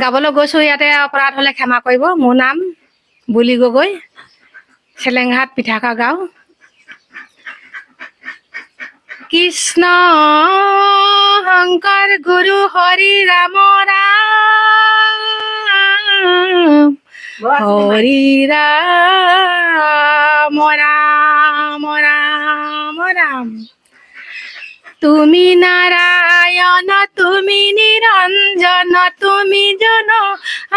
গাবলৈ গৈছোঁ। ইয়াতে অপৰাধ হ'লে ক্ষমা কৰিব। মোৰ নাম বুলি গগৈ, চেলেংঘাট পিঠাখোৱা গাঁও। কৃষ্ণ শংকৰ গুৰু হৰি ৰাম ৰাম, হৰি ৰাম ৰাম ৰাম ৰাম। তুমি নাৰায়ণ, তুমি নিৰঞ্জন, তুমি জন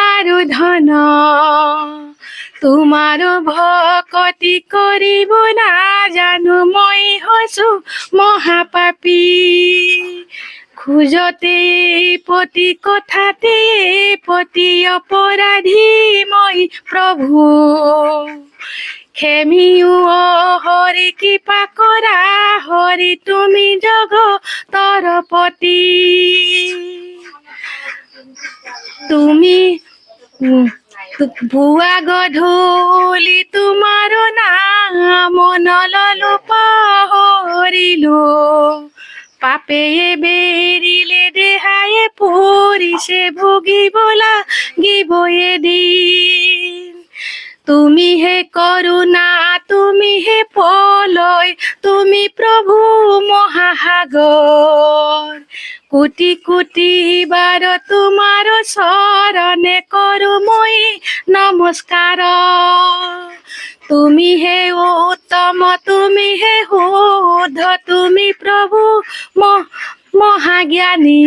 আৰু ধন। তোমাৰ ভকতি কৰিব নাজানো, মই হৈছো মহাপাপী। খোজতে প্ৰতি কথাতে প্ৰতি অপৰাধী মই প্ৰভু। খেমিও হৰি কৃপা কৰা, হৰি তুমি জগতৰ পতি। তুমি ভুৱা গধূলি তোমাৰ নাম নললো, পাহৰিলো। পাপে বেৰিলে দেহায়ে পৰিছে, ভুগিব লাগিব এদিন। তুমি হে করুণা, তুমি হে প্রলয়, তুমি প্রভু মহাসাগর। কোটি কোটি বার তোমার শরণে করু মই নমস্কার। তুমি হে উত্তম, তুমি হে শুদ্ধ, তুমি প্রভু মহাজ্ঞানী।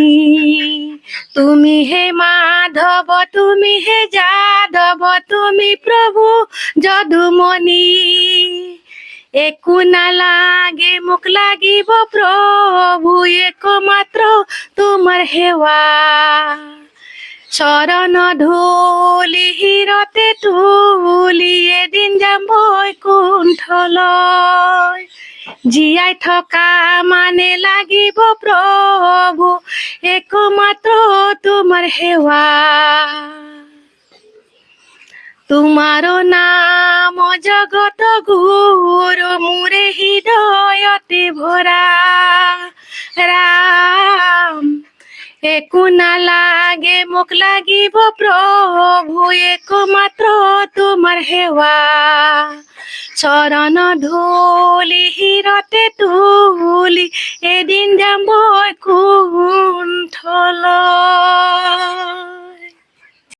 তুমি হে মাধৱ, তুমি হে যাদৱ, তুমি প্ৰভু যদুমণি। একো নালাগে মোক লাগিব প্ৰভু, একমাত্ৰ তোমাৰ সেৱা। চৰণ ধূলি শিৰতে তুলি, এদিন যাম বৈকুণ্ঠলৈ। জীয়াই থকা মানে লাগিব প্ৰভু, একমাত্ৰ তোমাৰ সেৱা। তোমাৰ নাম জগত গুৰু, মোৰে হৃদয়তে ভৰা। ৰাম একো নালাগে মোক লাগিব প্ৰভু, একমাত্ৰ তোমাৰ সেৱা। চৰণ ধূলি শিৰতে তুলি, এদিন যাম বৈকুণ্ঠলৈ।